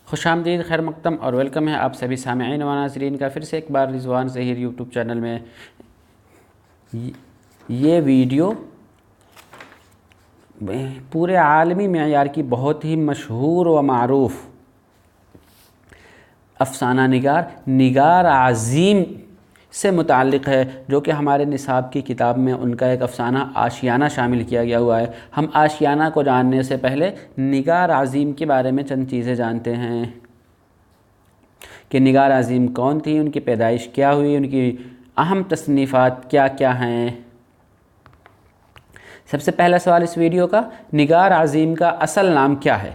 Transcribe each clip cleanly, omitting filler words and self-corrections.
خوش آمدید، خیر مقدم اور ویلکم ہے آپ سبھی سامعین و ناظرین کا پھر سے ایک بار رضوان ظہیر یوٹیوب چینل میں۔ یہ ویڈیو پورے عالمی معیار کی بہت ہی مشہور و معروف افسانہ نگار عظیم سے متعلق ہے، جو کہ ہمارے نصاب کی کتاب میں ان کا ایک افسانہ آشیانہ شامل کیا گیا ہوا ہے۔ ہم آشیانہ کو جاننے سے پہلے نگار عظیم کے بارے میں چند چیزیں جانتے ہیں کہ نگار عظیم کون تھی، ان کی پیدائش کیا ہوئی، ان کی اہم تصنیفات کیا کیا ہیں۔ سب سے پہلا سوال اس ویڈیو کا، نگار عظیم کا اصل نام کیا ہے؟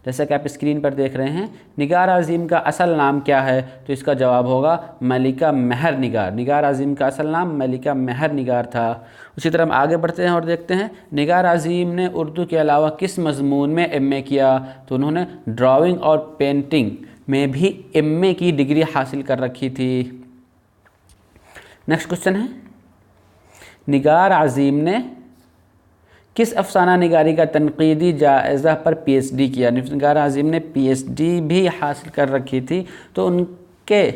جیسا کہ آپ اسکرین پر دیکھ رہے ہیں، نگار عظیم کا اصل نام کیا ہے؟ تو اس کا جواب ہوگا ملکہ مہر نگار۔ نگار عظیم کا اصل نام ملکہ مہر نگار تھا۔ اسی طرح ہم آگے بڑھتے ہیں اور دیکھتے ہیں نگار عظیم نے اردو کے علاوہ کس مضمون میں ایم اے کیا؟ تو انہوں نے ڈرائنگ اور پینٹنگ میں بھی ایم اے کی ڈگری حاصل کر رکھی تھی۔ نیکسٹ کوشچن ہے، نگار عظیم نے کس افسانہ نگاری کا تنقیدی جائزہ پر پی ایچ ڈی کیا؟ نگار عظیم نے پی ایچ ڈی بھی حاصل کر رکھی تھی، تو ان کے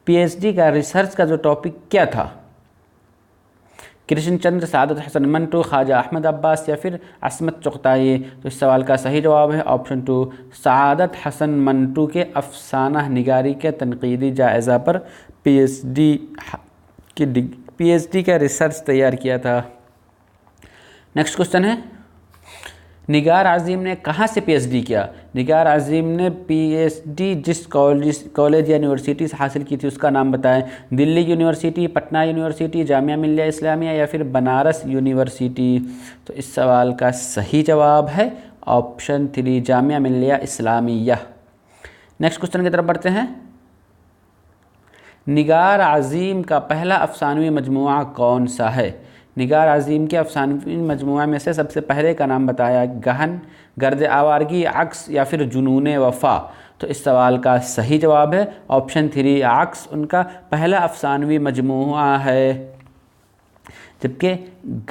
پی ایچ ڈی کا ریسرچ کا جو ٹاپک کیا تھا؟ کرشن چندر، سعادت حسن منٹو، خواجہ احمد عباس یا پھر عصمت چغتائی؟ تو اس سوال کا صحیح جواب ہے آپشن 2، سعادت حسن منٹو کے افسانہ نگاری کے تنقیدی جائزہ پر پی ایچ ڈی کا ریسرچ تیار کیا تھا۔ نیکسٹ کوشچن ہے، نگار عظیم نے کہاں سے پی ایچ ڈی کیا؟ نگار عظیم نے پی ایچ ڈی جس کالج یا یونیورسٹی سے حاصل کی تھی اس کا نام بتائیں۔ دلی یونیورسٹی، پٹنہ یونیورسٹی، جامعہ ملیہ اسلامیہ یا پھر بنارس یونیورسٹی؟ تو اس سوال کا صحیح جواب ہے option 3، Jamia Millia Islamia. Next question کی طرف بڑھتے ہیں، نگار عظیم کا پہلا افسانوی مجموعہ کون سا ہے؟ نگار عظیم کے افسانوی مجموعہ میں سے سب سے پہلے کا نام بتایا، گہن، گرد آوارگی، عکس یا پھر جنون وفا؟ تو اس سوال کا صحیح جواب ہے آپشن 3، عکس ان کا پہلا افسانوی مجموعہ ہے، جبکہ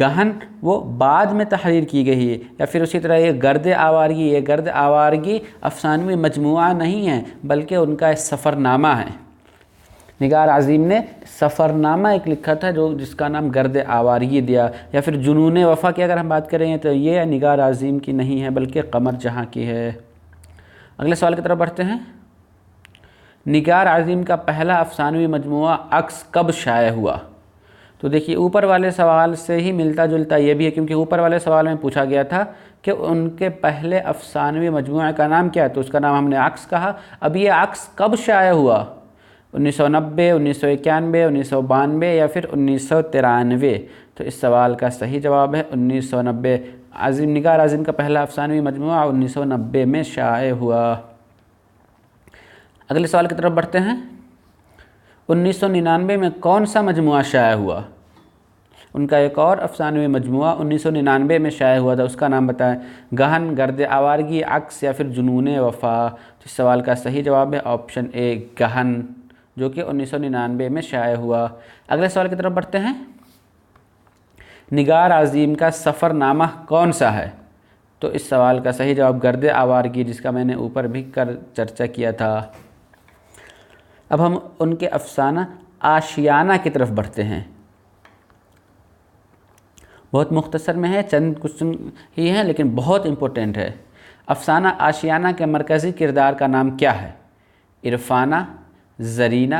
گہن وہ بعد میں تحریر کی گئی ہے۔ یا پھر اسی طرح یہ گرد آوارگی افسانوی مجموعہ نہیں ہے بلکہ ان کا سفر نامہ ہے۔ نگار عظیم نے سفر نامہ ایک لکھا تھا جس کا نام گرد آوارگی دیا۔ یا پھر جنون وفا کی اگر ہم بات کریں تو یہ نگار عظیم کی نہیں ہے بلکہ قمر جہاں کی ہے۔ اگلے سوال کی طرف بڑھتے ہیں، نگار عظیم کا پہلا افسانوی مجموعہ عکس کب شائع ہوا؟ تو دیکھیے اوپر والے سوال سے ہی ملتا جلتا یہ بھی ہے، کیونکہ اوپر والے سوال میں پوچھا گیا تھا کہ ان کے پہلے افسانوی مجموعہ کا نام کیا ہے، تو اس کا نام ہم نے عکس کہا۔ اب یہ عکس کب شائع ہوا؟ 1990، 1991، 1992 یا پھر 1993؟ تو اس سوال کا صحیح جواب ہے 1990۔ نگار عظیم کا پہلا افسانوی مجموعہ 1990 میں شائع ہوا۔ اگلے سوال کی طرف بڑھتے ہیں، 1999 میں کون سا مجموعہ شائع ہوا؟ ان کا ایک اور افسانوی مجموعہ 1999 میں شائع ہوا تھا، اس کا نام بتائیں۔ گہن، گرد آوارگی، عکس یا پھر جنون وفا؟ تو اس سوال کا صحیح جواب ہے آپشن اے، گہن، جو کہ 1999 میں شائع ہوا۔ اگلے سوال کی طرف بڑھتے ہیں، نگار عظیم کا سفر نامہ کون سا ہے؟ تو اس سوال کا صحیح جواب گرد آوارگی، جس کا میں نے اوپر بھی چرچا کیا تھا۔ اب ہم ان کے افسانہ آشیانہ کی طرف بڑھتے ہیں۔ بہت مختصر میں ہے، چند کوشچن ہی ہیں لیکن بہت امپورٹنٹ ہے۔ افسانہ آشیانہ کے مرکزی کردار کا نام کیا ہے؟ عرفانہ، زرینہ،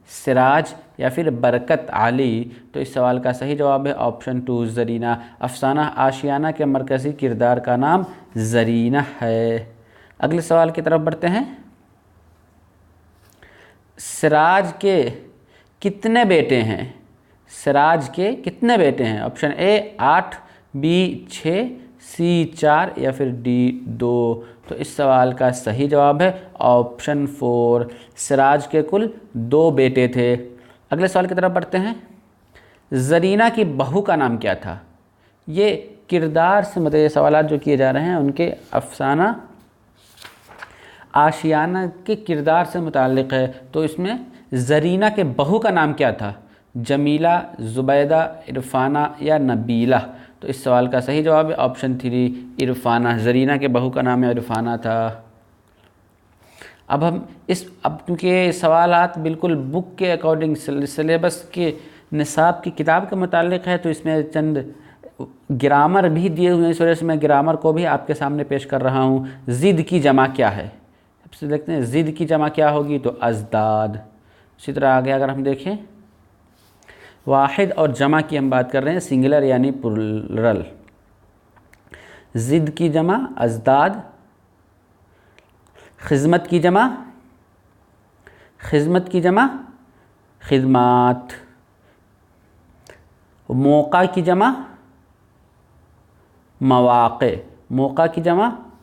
سراج یا پھر برکت علی؟ تو اس سوال کا صحیح جواب ہے آپشن 2، زرینہ۔ افسانہ آشیانہ کے مرکزی کردار کا نام زرینہ ہے۔ اگلے سوال کی طرف بڑھتے ہیں، سراج کے کتنے بیٹے ہیں؟ سراج کے کتنے بیٹے ہیں؟ آپشن اے 8، بی 6، سی 4 یا پھر ڈی 2؟ تو اس سوال کا صحیح جواب ہے آپشن 4، سراج کے کل 2 بیٹے تھے۔ اگلے سوال کی طرف بڑھتے ہیں، زرینہ کی بہو کا نام کیا تھا؟ یہ کردار سے متعلق سوالات جو کیے جا رہے ہیں ان کے افسانہ آشیانہ کے کردار سے متعلق ہے، تو اس میں زرینہ کے بہو کا نام کیا تھا؟ جمیلہ، زبیدہ، عرفانہ یا نبیلہ؟ تو اس سوال کا صحیح جواب ہے آپشن 3، عرفانہ۔ زرینہ کے بہو کا نام عرفانہ تھا۔ اب ہم اب کیونکہ سوالات بالکل بک کے اکارڈنگ سلیبس کے نصاب کی کتاب کے متعلق ہے، تو اس میں چند گرامر بھی دیے ہوئے ہیں، اس وجہ سے میں گرامر کو بھی آپ کے سامنے پیش کر رہا ہوں۔ ضد کی جمع کیا ہے؟ اب سے دیکھتے ہیں ضد کی جمع کیا ہوگی، تو ازداد۔ اسی طرح آگے اگر ہم دیکھیں واحد اور جمع کی ہم بات کر رہے ہیں، سنگولر یعنی پلورل۔ ضد کی جمع ازداد، خدمت کی جمع خدمات، موقع کی جمع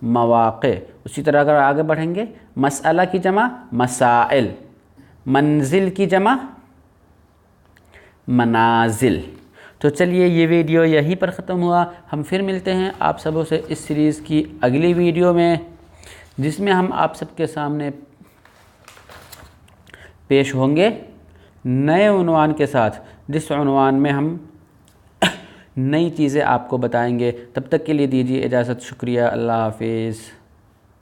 مواقع۔ اسی طرح اگر آگے بڑھیں گے، مسئلہ کی جمع مسائل، منزل کی جمع منازل۔ تو چلیے یہ ویڈیو یہیں پر ختم ہوا، ہم پھر ملتے ہیں آپ سبوں سے اس سیریز کی اگلی ویڈیو میں، جس میں ہم آپ سب کے سامنے پیش ہوں گے نئے عنوان کے ساتھ، جس عنوان میں ہم نئی چیزیں آپ کو بتائیں گے۔ تب تک کے لیے دیجیے اجازت، شکریہ، اللہ حافظ۔